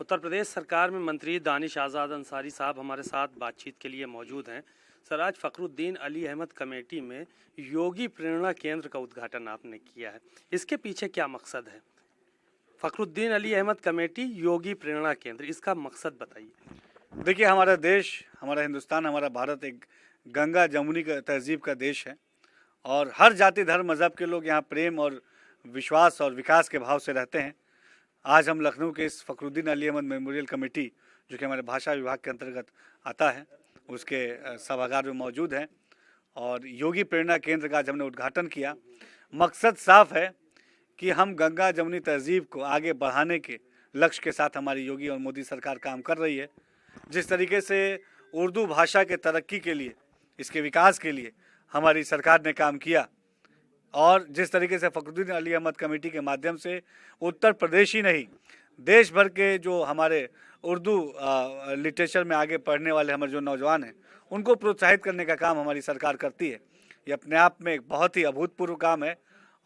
उत्तर प्रदेश सरकार में मंत्री दानिश आज़ाद अंसारी साहब हमारे साथ बातचीत के लिए मौजूद हैं। सर, आज फ़खरुद्दीन अली अहमद कमेटी में योगी प्रेरणा केंद्र का उद्घाटन आपने किया है, इसके पीछे क्या मकसद है? फ़खरुद्दीन अली अहमद कमेटी योगी प्रेरणा केंद्र, इसका मकसद बताइए। देखिए, हमारा देश, हमारा हिंदुस्तान, हमारा भारत एक गंगा जमुनी का तहजीब का देश है और हर जाति धर्म मज़हब के लोग यहाँ प्रेम और विश्वास और विकास के भाव से रहते हैं। आज हम लखनऊ के इस फ़खरुद्दीन अली अहमद मेमोरियल कमेटी, जो कि हमारे भाषा विभाग के अंतर्गत आता है, उसके सभागार में मौजूद हैं और योगी प्रेरणा केंद्र का आज हमने उद्घाटन किया। मकसद साफ है कि हम गंगा जमुनी तहजीब को आगे बढ़ाने के लक्ष्य के साथ हमारी योगी और मोदी सरकार काम कर रही है। जिस तरीके से उर्दू भाषा के तरक्की के लिए, इसके विकास के लिए हमारी सरकार ने काम किया और जिस तरीके से फ़खरुद्दीन अली अहमद कमेटी के माध्यम से उत्तर प्रदेश ही नहीं, देश भर के जो हमारे उर्दू लिटरेचर में आगे पढ़ने वाले हमारे जो नौजवान हैं, उनको प्रोत्साहित करने का काम हमारी सरकार करती है। ये अपने आप में एक बहुत ही अभूतपूर्व काम है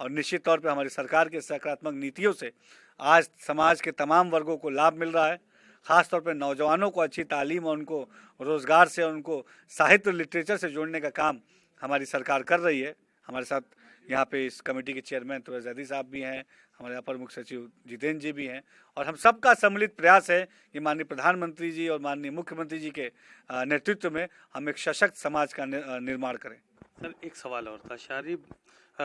और निश्चित तौर पे हमारी सरकार के सकारात्मक नीतियों से आज समाज के तमाम वर्गों को लाभ मिल रहा है। ख़ास तौर पे नौजवानों को अच्छी तालीम और उनको रोज़गार से, उनको साहित्य लिटरेचर से जोड़ने का काम हमारी सरकार कर रही है। हमारे साथ यहाँ पे इस कमेटी के चेयरमैन तुरैज़ ज़ैदी साहब भी हैं, हमारे अपर मुख्य सचिव जितेंद्र जी भी हैं और हम सबका सम्मिलित प्रयास है कि माननीय प्रधानमंत्री जी और माननीय मुख्यमंत्री जी के नेतृत्व में हम एक सशक्त समाज का निर्माण करें। सर, एक सवाल और था। शारिब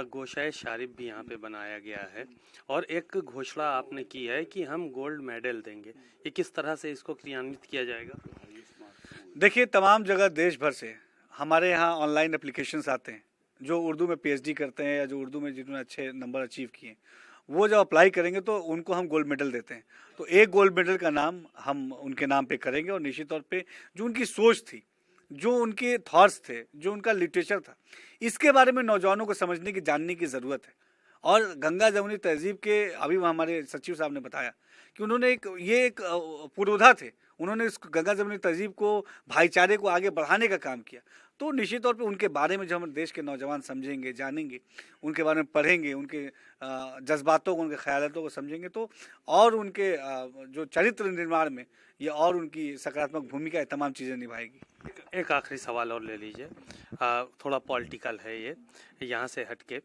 गोशाए शारिब भी यहाँ पे बनाया गया है और एक घोषणा आपने की है कि हम गोल्ड मेडल देंगे, ये किस तरह से इसको क्रियान्वित किया जाएगा? देखिए, तमाम जगह देश भर से हमारे यहाँ ऑनलाइन एप्लीकेशंस आते हैं। जो उर्दू में पीएचडी करते हैं या जो उर्दू में जिन्होंने अच्छे नंबर अचीव किए, वो जब अप्लाई करेंगे तो उनको हम गोल्ड मेडल देते हैं। तो एक गोल्ड मेडल का नाम हम उनके नाम पे करेंगे और निश्चित तौर पे जो उनकी सोच थी, जो उनके थॉट्स थे, जो उनका लिटरेचर था, इसके बारे में नौजवानों को समझने की, जानने की ज़रूरत है। और गंगा जमुनी तहजीब के अभी हमारे सचिव साहब ने बताया कि उन्होंने एक पुरोधा थे, उन्होंने इस गंगा जमुनी तहजीब को, भाईचारे को आगे बढ़ाने का काम किया। तो निश्चित तौर पे उनके बारे में जो हम देश के नौजवान समझेंगे, जानेंगे, उनके बारे में पढ़ेंगे, उनके जज्बातों को, उनके ख्यालातों को समझेंगे, तो और उनके जो चरित्र निर्माण में ये और उनकी सकारात्मक भूमिका, तमाम चीज़ें निभाएगी। एक आखिरी सवाल और ले लीजिए, थोड़ा पॉलिटिकल है ये, यहाँ से हटके।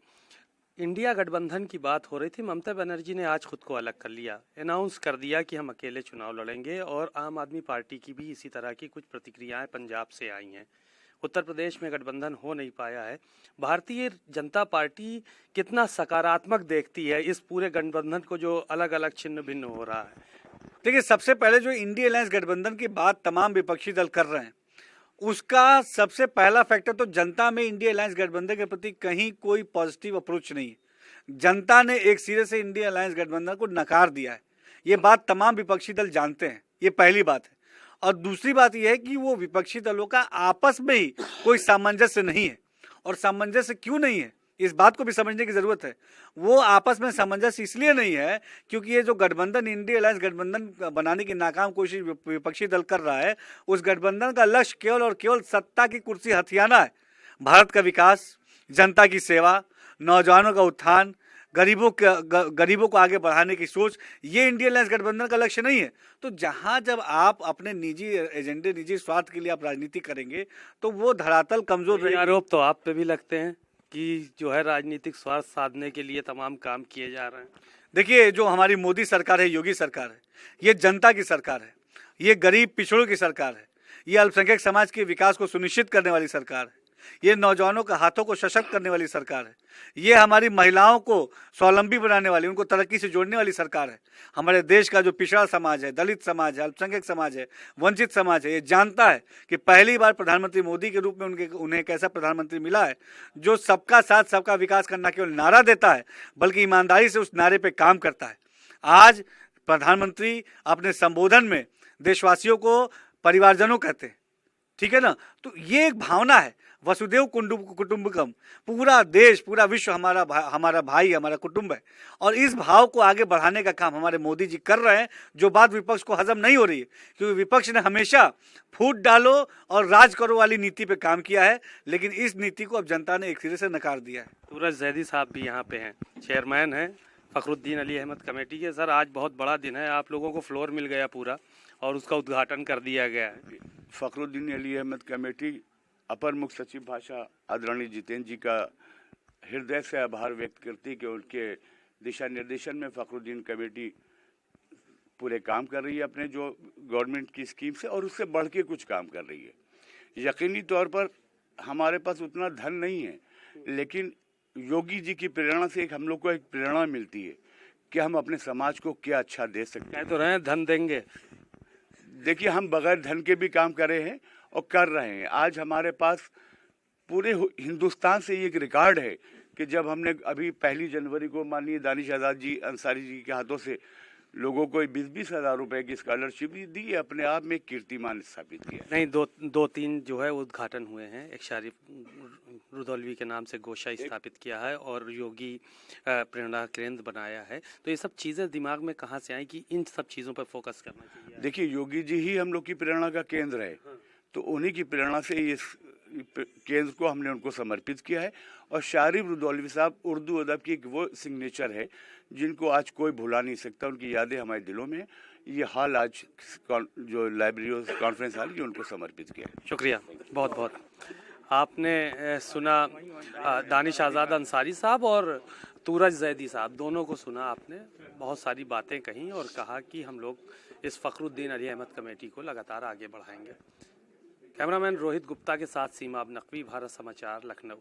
इंडिया गठबंधन की बात हो रही थी, ममता बनर्जी ने आज खुद को अलग कर लिया, अनाउंस कर दिया कि हम अकेले चुनाव लड़ेंगे और आम आदमी पार्टी की भी इसी तरह की कुछ प्रतिक्रियाएं पंजाब से आई हैं। उत्तर प्रदेश में गठबंधन हो नहीं पाया है। भारतीय जनता पार्टी कितना सकारात्मक देखती है इस पूरे गठबंधन को जो अलग अलग छिन्न भिन्न हो रहा है? देखिए, सबसे पहले जो इंडिया अलायंस गठबंधन की बात तमाम विपक्षी दल कर रहे हैं, उसका सबसे पहला फैक्टर तो जनता में इंडिया अलायंस गठबंधन के प्रति कहीं कोई पॉजिटिव अप्रोच नहीं है। जनता ने एक सिरे से इंडिया अलायंस गठबंधन को नकार दिया है। ये बात तमाम विपक्षी दल जानते हैं, ये पहली बात है। और दूसरी बात यह है कि वो विपक्षी दलों का आपस में ही कोई सामंजस्य नहीं है। और सामंजस्य क्यों नहीं है, इस बात को भी समझने की जरूरत है। वो आपस में सामंजस्य इसलिए नहीं है क्योंकि ये जो गठबंधन, इंडिया अलायंस गठबंधन बनाने की नाकाम कोशिश विपक्षी दल कर रहा है, उस गठबंधन का लक्ष्य केवल और केवल सत्ता की कुर्सी हथियाना है। भारत का विकास, जनता की सेवा, नौजवानों का उत्थान, गरीबों को आगे बढ़ाने की सोच, ये इंडिया अलायंस गठबंधन का लक्ष्य नहीं है। तो जहां जब आप अपने निजी एजेंडे, निजी स्वार्थ के लिए आप राजनीति करेंगे तो वो धरातल कमजोर रहेगी। आरोप तो आप पे भी लगते हैं कि जो है राजनीतिक स्वार्थ साधने के लिए तमाम काम किए जा रहे हैं। देखिए, जो हमारी मोदी सरकार है, योगी सरकार है, ये जनता की सरकार है, ये गरीब पिछड़ों की सरकार है, ये अल्पसंख्यक समाज के विकास को सुनिश्चित करने वाली सरकार है, ये नौजवानों के हाथों को सशक्त करने वाली सरकार है, ये हमारी महिलाओं को स्वावलंबी बनाने वाली, उनको तरक्की से जोड़ने वाली सरकार है। हमारे देश का जो पिछड़ा समाज है, दलित समाज है, अल्पसंख्यक समाज है, वंचित समाज है, ये जानता है कि पहली बार प्रधानमंत्री मोदी के रूप में उन्हें एक ऐसा प्रधानमंत्री मिला है जो सबका साथ, सबका विकास करना केवल नारा देता है, बल्कि ईमानदारी से उस नारे पर काम करता है। आज प्रधानमंत्री अपने संबोधन में देशवासियों को परिवारजनों कहते हैं, ठीक है ना। तो ये एक भावना है, वसुदेव कुटुंबकम, पूरा देश, पूरा विश्व हमारा भाई, हमारा कुटुंब है। और इस भाव को आगे बढ़ाने का काम हमारे मोदी जी कर रहे हैं, जो बात विपक्ष को हजम नहीं हो रही है, क्योंकि विपक्ष ने हमेशा फूट डालो और राज करो वाली नीति पे काम किया है, लेकिन इस नीति को अब जनता ने एक सिरे से नकार दिया है। तुरैज़ ज़ैदी साहब भी यहाँ पे हैं, चेयरमैन हैं फ़खरुद्दीन अली अहमद कमेटी के। सर आज बहुत बड़ा दिन है, आप लोगों को फ्लोर मिल गया पूरा और उसका उद्घाटन कर दिया गया है। फ़खरुद्दीन अली अहमद कमेटी अपर मुख्य सचिव भाषा आदरणीय जितेंद्र जी का हृदय से आभार व्यक्त करती है कि उनके दिशा निर्देशन में फ़खरुद्दीन कमेटी पूरे काम कर रही है अपने जो गवर्नमेंट की स्कीम से, और उससे बढ़ के कुछ काम कर रही है। यकीनी तौर पर हमारे पास उतना धन नहीं है, लेकिन योगी जी की प्रेरणा से हम लोग को एक प्रेरणा मिलती है कि हम अपने समाज को क्या अच्छा दे सकते कह हैं। तो रहे हैं धन देंगे। देखिए, हम बगैर धन के भी काम कर रहे हैं और कर रहे हैं। आज हमारे पास पूरे हिंदुस्तान से ये एक रिकॉर्ड है कि जब हमने अभी 1 जनवरी को माननीय दानिश आज़ाद जी अंसारी जी के हाथों से लोगों को 20-20 हज़ार रुपए की स्कॉलरशिप दी, अपने आप में एक कीर्तिमान स्थापित किया। नहीं, दो तीन जो है उद्घाटन हुए हैं। एक शारिफ रुदौलवी के नाम से गोशा स्थापित किया है और योगी प्रेरणा केंद्र बनाया है। तो ये सब चीज़ें दिमाग में कहाँ से आई कि इन सब चीज़ों पर फोकस करना चाहिए? देखिए, योगी जी ही हम लोग की प्रेरणा का केंद्र है, तो उन्हीं की प्रेरणा से इस केंद्र को हमने उनको समर्पित किया है। और शारिफ रुदौलवी साहब उर्दू अदब की एक वो सिग्नेचर है जिनको आज कोई भुला नहीं सकता, उनकी यादें हमारे दिलों में। ये हाल आज जो लाइब्रेरी कॉन्फ्रेंस हाल, ये उनको समर्पित किया है। शुक्रिया बहुत बहुत। आपने सुना दानिश आज़ाद अंसारी साहब और तूरज जैदी साहब, दोनों को सुना आपने। बहुत सारी बातें कहीं और कहा कि हम लोग इस फ़खरुद्दीन अली अहमद कमेटी को लगातार आगे बढ़ाएंगे। कैमरामैन रोहित गुप्ता के साथ सीमा अब नकवी, भारत समाचार, लखनऊ।